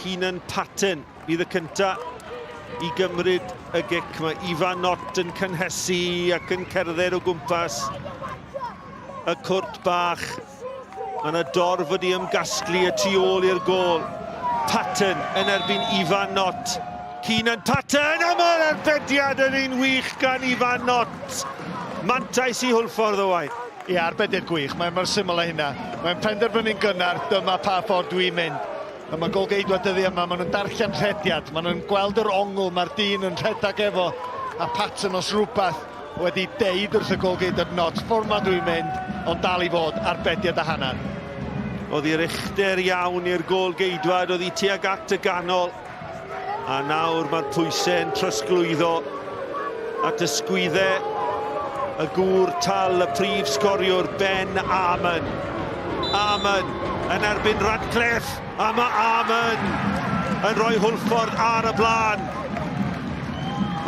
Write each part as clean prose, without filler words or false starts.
Keenan Patton bydd y cynta i gymryd y gic. Mae Ifan Not yn cynhesu ac yn cerdded o gwmpas y cwrt bach. Mae yna dorf wedi ymgasglu y tu ôl i'r gôl. Patton yn erbyn Ifan Not. Keenan Patton, a mae'r arbediad yn un wych gan Ifan Not. Mantais i Hwlffordd o waith. Ie, arbediad gwych, mae'n mor syml â hynna. Mae'n penderfynu'n gynnar, dyma pa ffordd dwi'n mynd. A mae golgeidwa dyddi yma, maen nhw'n darllen rhediad, maen nhw'n gweld yr ongl, mae'r dyn yn rhedag efo, a Patton os rhywbeth wedi deud wrth y golgeidwad Not, ffordd ma dwi'n mynd, ond dal i fod arbediad a hanner. Oedd i'r uchder iawn i'r golgeidwad, oedd i tuag at y ganol. A nawr mae'r pwysau yn trosglwyddo at ysgwyddau y gŵr tal, y prif sgoriwr Ben Arman. Arman yn erbyn Radcliffe, a mae Arman yn rhoi Hwlffordd ar y blaen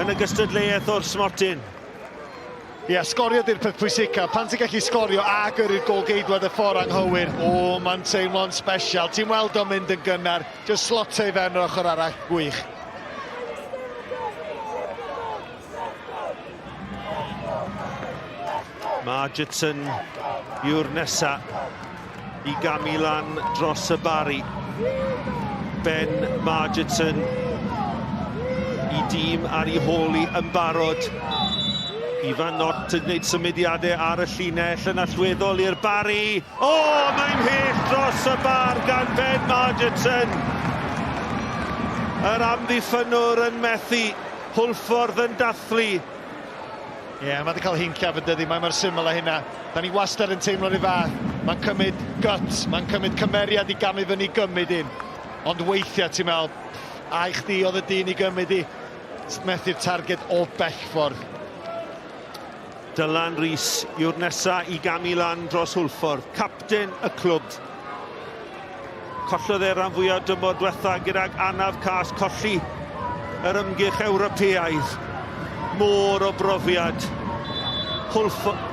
yn y gystadleuaeth o'r smotyn. Ie, sgorio di'r peth pwysica. Pan ti'n gallu sgorio ag yr golgeidwad y ffordd anghywir, mae'n teimlo'n special. Ti'n weld o'n mynd yn gynnar, just slotio i fewn yr ochr arall, gwych. Margetson yw'r nesa i gamu lan dros y Barri. Ben Margetson i dîm ar ei holl yn barod. Ifan Not yn gwneud symudiadau ar y llinell yn allweddol i'r Barri. Mae'n mhell dros y bar gan Ben Margetson. Yr amddiffynwr yn methu, Hwlffordd yn dathlu. Ie, mae wedi cael hincaf yn dydi, mae mor syml â hynna. Da ni wastad yn teimlo'n ei fath. Mae'n cymryd guts, mae'n cymryd cymeriad i gamu fyny gymryd un. Ond weithiau ti'n meddwl, a i chdi oedd y dyn i gymryd i, methu'r targed o bellffordd. Dylan Rhys yw'r nesa i gamu lan dros Hwlffordd, capten y clwb. Collodd e'r rhan fwyaf dymor diwetha gydag anaf cas colli yr ymgyrch Ewropeaidd. Môr o brofiad. Hwlffordd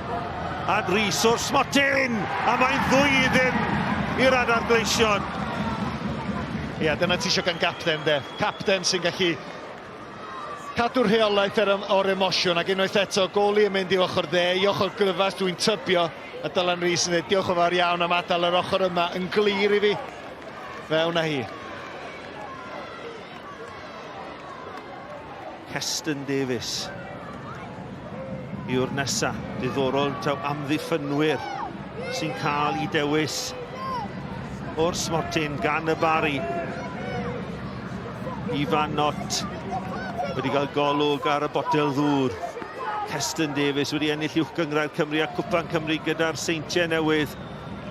a Rhys o'r smotyn, a mae'n ddwyddyn i'r adar gleision. Ie, dyna ti eisiau gan capten, de. Capten sy'n gallu cadw'r rheolaeth o'r emosiwn, ac unwaith eto goli yn mynd i ochr dde, i ochr gryfas dwi'n tybio, a Dylan Rhys yn dweud diolch yn fawr iawn am adael yr ochr yma yn glir i fi. Fewn â hi. Heston Davies yw'r nesa, diddorol taw amddiffynwyr sy'n cael ei dewis o'r smotyn gan y Barri. Ifan Not wedi cael golwg ar y botel ddŵr. Heston Davies wedi ennill uwch gyngrair Cymru a Cwpan Cymru gyda'r seintiau newydd.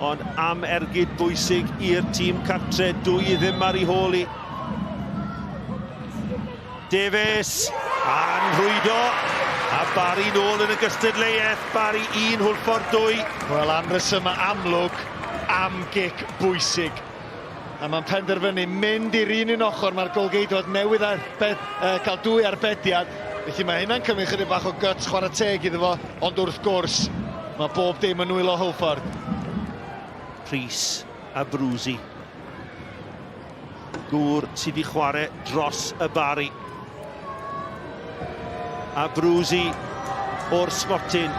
Ond am ergyd bwysig i'r tîm cartre, dwy ddim ar ei holl i. Davies, a'n rhwydo, a Barri nôl yn y gystadleuaeth. Barri 1, Hwlffordd 2. Wel, am resymau amlwg, am gic bwysig. A mae'n penderfynu mynd i'r un ochr, mae'r golgeidwad newydd cael dwy arbediad. Felly mae hynna'n cymryd chydig bach o guts chwarae teg iddo fo, ond wrth gwrs, mae bob dim yn wylo Hwlffordd. Rhys a Brwsi. Gŵr sydd wedi chwarae dros y Barri. A Brwsi o'r smotyn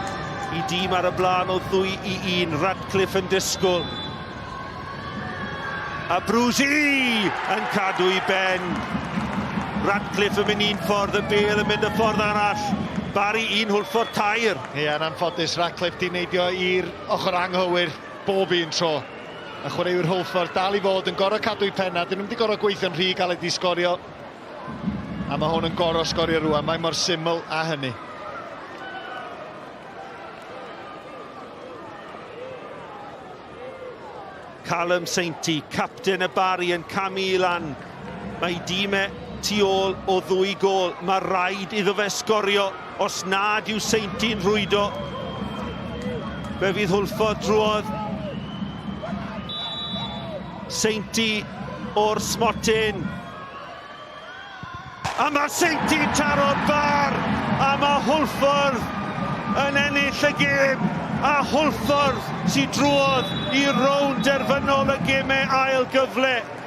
i dîm ar y blaen o 2-1. Radcliffe yn disgwyl. A Brwsi yn cadw i ben. Radcliffe yn mynd un ffordd, y Bale yn mynd y ffordd arall. Barri 1, Hwlffordd 2. Ie, yn anffodus, Radcliffe di neidio i'r ochr anghywir bob un tro. A chwaraewyr Hwlffordd dal i fod yn gorau cadw i penna. Dyn nhw'n wedi gorau gweithio'n rhy galed i sgorio. A mae hwn yn gorau sgorio rwan. Mae mor syml a hynny. Callum Sainty, capten y Barri yn camu i lan. Mae dîmau tu ôl o 2 gôl. Mae rhaid iddo fe sgorio os nad yw Sainty'n rhwydo. Fe fydd Hwlffordd drwodd. Sainty o'r smotyn. A mae Sainty'n taro'r bar. A mae Hwlffordd yn ennill y gêm. A Hwlffordd sy'n drwodd i rownd derfynol y gemau ail-gyfle.